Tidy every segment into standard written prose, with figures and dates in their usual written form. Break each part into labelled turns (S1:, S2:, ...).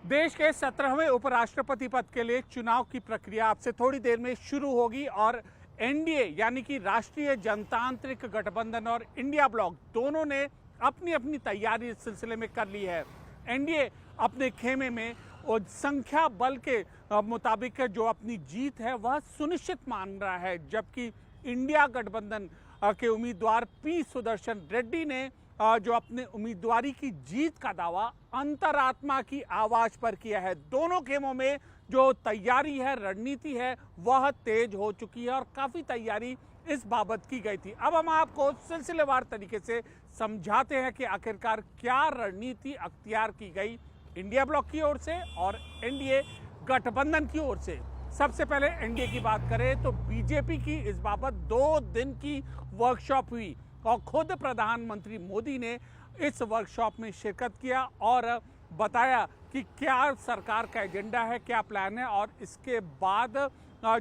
S1: देश के 17वें उपराष्ट्रपति पद के लिए चुनाव की प्रक्रिया अब से थोड़ी देर में शुरू होगी और एनडीए यानी कि राष्ट्रीय जनतांत्रिक गठबंधन और इंडिया ब्लॉक दोनों ने अपनी अपनी तैयारी इस सिलसिले में कर ली है। एनडीए अपने खेमे में और संख्या बल के मुताबिक जो अपनी जीत है वह सुनिश्चित मान रहा है, जबकि इंडिया गठबंधन के उम्मीदवार पी सुदर्शन रेड्डी ने जो अपने उम्मीदवारी की जीत का दावा अंतरात्मा की आवाज पर किया है। दोनों खेमों में जो तैयारी है, रणनीति है, वह तेज हो चुकी है और काफी तैयारी इस बाबत की गई थी। अब हम आपको सिलसिलेवार तरीके से समझाते हैं कि आखिरकार क्या रणनीति अख्तियार की गई इंडिया ब्लॉक की ओर से और एनडीए गठबंधन की ओर से। सबसे पहले एनडीए की बात करें तो बीजेपी की इस बाबत 2 दिन की वर्कशॉप हुई और खुद प्रधानमंत्री मोदी ने इस वर्कशॉप में शिरकत किया और बताया कि क्या सरकार का एजेंडा है, क्या प्लान है और इसके बाद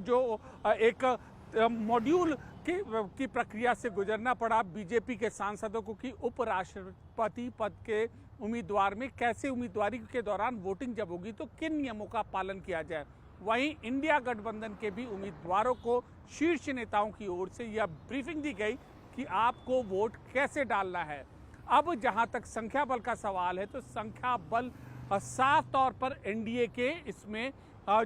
S1: जो एक मॉड्यूल की प्रक्रिया से गुजरना पड़ा बीजेपी के सांसदों को कि उपराष्ट्रपति पद के उम्मीदवार में कैसे उम्मीदवारी के दौरान वोटिंग जब होगी तो किन नियमों का पालन किया जाए। वहीं इंडिया गठबंधन के भी उम्मीदवारों को शीर्ष नेताओं की ओर से यह ब्रीफिंग दी गई कि आपको वोट कैसे डालना है। अब जहां तक संख्या बल का सवाल है तो संख्या बल साफ तौर पर एनडीए के इसमें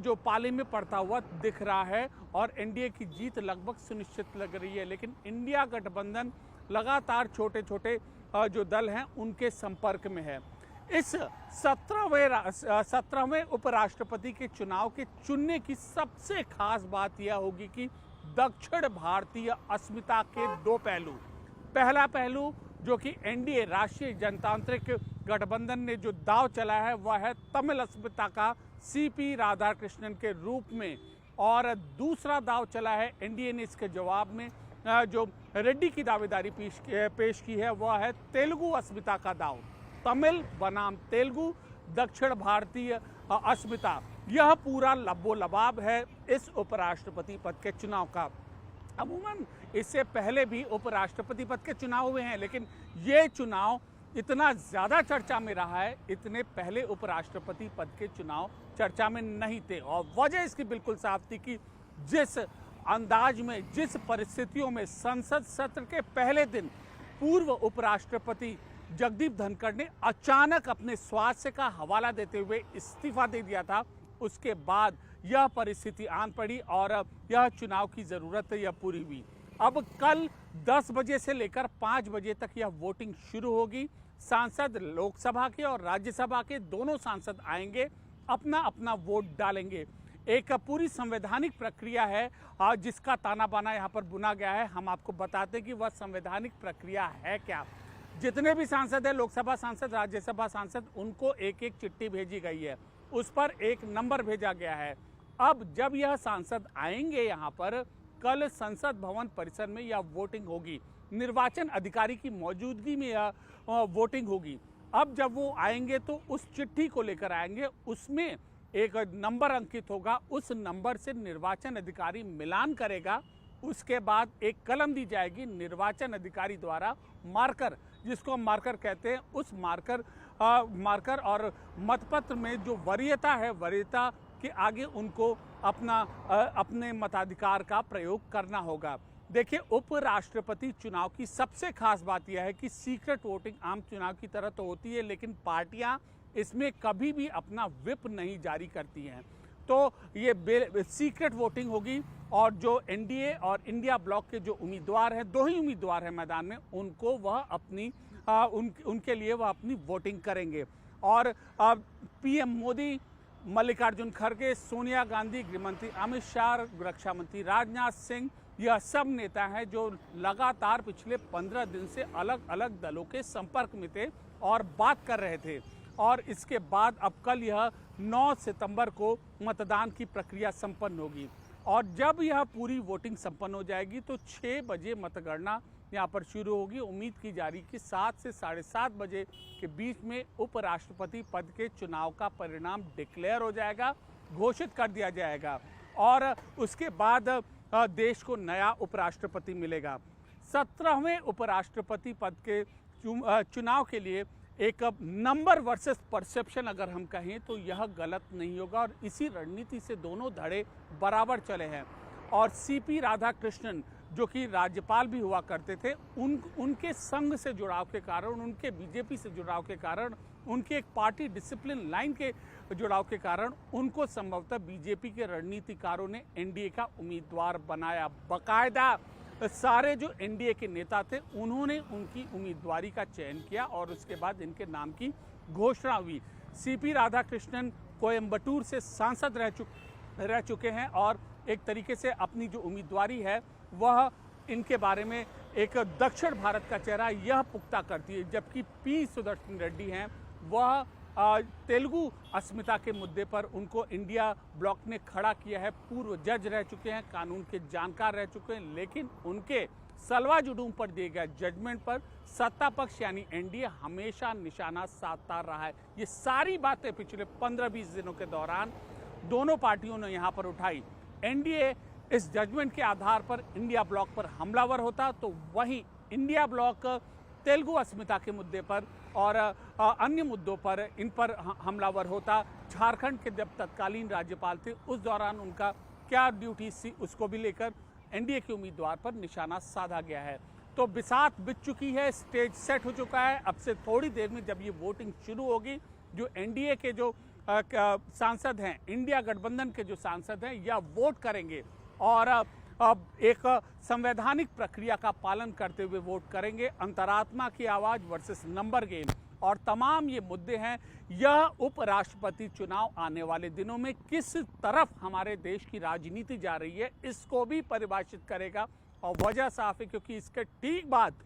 S1: जो पाले में पड़ता हुआ दिख रहा है और एनडीए की जीत लगभग सुनिश्चित लग रही है, लेकिन इंडिया गठबंधन लगातार छोटे छोटे जो दल हैं उनके संपर्क में है। इस 17वें उपराष्ट्रपति के चुनाव के चुनने की सबसे खास बात यह होगी कि दक्षिण भारतीय अस्मिता के 2 पहलू। पहला पहलू जो कि एनडीए राष्ट्रीय जनतांत्रिक गठबंधन ने जो दाव चला है वह है तमिल अस्मिता का सीपी राधाकृष्णन के रूप में, और दूसरा दाव चला है एनडीए ने इसके जवाब में जो रेड्डी की दावेदारी पेश की है वह है तेलुगु अस्मिता का दाव। तमिल बनाम तेलुगु, दक्षिण भारतीय अस्मिता, यह पूरा लब्बो लबाब है इस उपराष्ट्रपति पद के चुनाव का। अमूमन इससे पहले भी उपराष्ट्रपति पद के चुनाव हुए हैं, लेकिन ये चुनाव इतना ज़्यादा चर्चा में रहा है, इतने पहले उपराष्ट्रपति पद के चुनाव चर्चा में नहीं थे। और वजह इसकी बिल्कुल साफ थी कि जिस अंदाज में, जिस परिस्थितियों में संसद सत्र के पहले दिन पूर्व उपराष्ट्रपति जगदीप धनखड़ ने अचानक अपने स्वास्थ्य का हवाला देते हुए इस्तीफा दे दिया था, उसके बाद यह परिस्थिति आन पड़ी और यह चुनाव की ज़रूरत यह पूरी हुई। अब कल 10 बजे से लेकर 5 बजे तक यह वोटिंग शुरू होगी। सांसद लोकसभा के और राज्यसभा के दोनों सांसद आएंगे, अपना अपना वोट डालेंगे। एक पूरी संवैधानिक प्रक्रिया है जिसका ताना बाना यहाँ पर बुना गया है। हम आपको बताते कि वह संवैधानिक प्रक्रिया है क्या। जितने भी सांसद हैं, लोकसभा सांसद, राज्यसभा सांसद, उनको एक एक चिट्ठी भेजी गई है, उस पर एक नंबर भेजा गया है। अब जब यह सांसद आएंगे यहाँ पर, कल संसद भवन परिसर में यह वोटिंग होगी, निर्वाचन अधिकारी की मौजूदगी में यह वोटिंग होगी। अब जब वो आएंगे तो उस चिट्ठी को लेकर आएंगे, उसमें एक नंबर अंकित होगा, उस नंबर से निर्वाचन अधिकारी मिलान करेगा। उसके बाद एक कलम दी जाएगी निर्वाचन अधिकारी द्वारा, मार्कर, जिसको हम मार्कर कहते हैं, उस मार्कर और मतपत्र में जो वरीयता है, वरीयता के आगे उनको अपने मताधिकार का प्रयोग करना होगा। देखिए, उपराष्ट्रपति चुनाव की सबसे खास बात यह है कि सीक्रेट वोटिंग आम चुनाव की तरह तो होती है, लेकिन पार्टियां इसमें कभी भी अपना व्हिप नहीं जारी करती हैं। तो ये सीक्रेट वोटिंग होगी और जो एनडीए और इंडिया ब्लॉक के जो उम्मीदवार हैं, 2 ही उम्मीदवार हैं मैदान में, उनको वह अपनी उनके लिए वह अपनी वोटिंग करेंगे। और पीएम मोदी, मल्लिकार्जुन खड़गे, सोनिया गांधी, गृहमंत्री अमित शाह, रक्षा मंत्री राजनाथ सिंह, यह सब नेता हैं जो लगातार पिछले 15 दिन से अलग अलग दलों के संपर्क में थे और बात कर रहे थे। और इसके बाद अब कल यह 9 सितंबर को मतदान की प्रक्रिया संपन्न होगी और जब यह पूरी वोटिंग संपन्न हो जाएगी तो 6 बजे मतगणना यहाँ पर शुरू होगी। उम्मीद की जा रही कि 7 से 7:30 बजे के बीच में उपराष्ट्रपति पद के चुनाव का परिणाम डिक्लेयर हो जाएगा, घोषित कर दिया जाएगा और उसके बाद देश को नया उपराष्ट्रपति मिलेगा। 17वें उपराष्ट्रपति पद के चुनाव के लिए एक नंबर वर्सेस परसेप्शन अगर हम कहें तो यह गलत नहीं होगा और इसी रणनीति से दोनों धड़े बराबर चले हैं। और सीपी राधाकृष्णन जो कि राज्यपाल भी हुआ करते थे, उनके संघ से जुड़ाव के कारण, उनके बीजेपी से जुड़ाव के कारण, उनके एक पार्टी डिसिप्लिन लाइन के जुड़ाव के कारण उनको संभवतः बीजेपी के रणनीतिकारों ने एनडीए का उम्मीदवार बनाया। बाकायदा सारे जो एनडीए के नेता थे उन्होंने उनकी उम्मीदवारी का चयन किया और उसके बाद इनके नाम की घोषणा हुई। सीपी राधाकृष्णन कोयम्बटूर से सांसद रह चुके हैं और एक तरीके से अपनी जो उम्मीदवारी है वह इनके बारे में एक दक्षिण भारत का चेहरा यह पुख्ता करती है। जबकि पी सुदर्शन रेड्डी हैं, वह तेलुगु अस्मिता के मुद्दे पर उनको इंडिया ब्लॉक ने खड़ा किया है। पूर्व जज रह चुके हैं, कानून के जानकार रह चुके हैं, लेकिन उनके सलवा जुडूम पर दिए गए जजमेंट पर सत्ता पक्ष यानी एनडीए हमेशा निशाना साधता रहा है। ये सारी बातें पिछले 15-20 दिनों के दौरान दोनों पार्टियों ने यहाँ पर उठाई। एनडीए इस जजमेंट के आधार पर इंडिया ब्लॉक पर हमलावर होता, तो वहीं इंडिया ब्लॉक तेलुगु अस्मिता के मुद्दे पर और अन्य मुद्दों पर इन पर हमलावर होता। झारखंड के जब तत्कालीन राज्यपाल थे उस दौरान उनका क्या ड्यूटी थी उसको भी लेकर एनडीए के उम्मीदवार पर निशाना साधा गया है। तो बिसात बिछ चुकी है, स्टेज सेट हो चुका है। अब से थोड़ी देर में जब ये वोटिंग शुरू होगी, जो एनडीए के जो सांसद हैं, इंडिया गठबंधन के जो सांसद हैं, या वोट करेंगे और अब एक संवैधानिक प्रक्रिया का पालन करते हुए वोट करेंगे। अंतरात्मा की आवाज वर्सेस नंबर गेम और तमाम ये मुद्दे हैं। यह उपराष्ट्रपति चुनाव आने वाले दिनों में किस तरफ हमारे देश की राजनीति जा रही है इसको भी परिभाषित करेगा। और वजह साफ है क्योंकि इसके ठीक बाद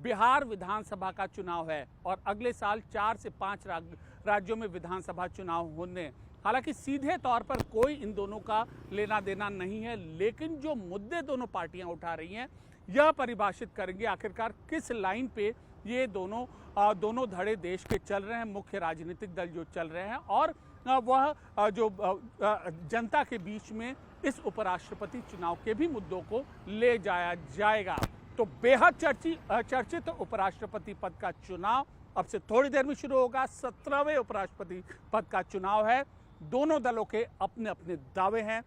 S1: बिहार विधानसभा का चुनाव है और अगले साल 4 से 5 राज्यों में विधानसभा चुनाव होने। हालांकि सीधे तौर पर कोई इन दोनों का लेना देना नहीं है, लेकिन जो मुद्दे दोनों पार्टियां उठा रही हैं यह परिभाषित करेंगे आखिरकार किस लाइन पे ये दोनों धड़े देश के चल रहे हैं, मुख्य राजनीतिक दल जो चल रहे हैं, और वह जो जनता के बीच में इस उपराष्ट्रपति चुनाव के भी मुद्दों को ले जाया जाएगा। तो बेहद चर्चित उपराष्ट्रपति पद का चुनाव अब से थोड़ी देर में शुरू होगा। 17वें उपराष्ट्रपति पद का चुनाव है। दोनों दलों के अपने अपने दावे हैं।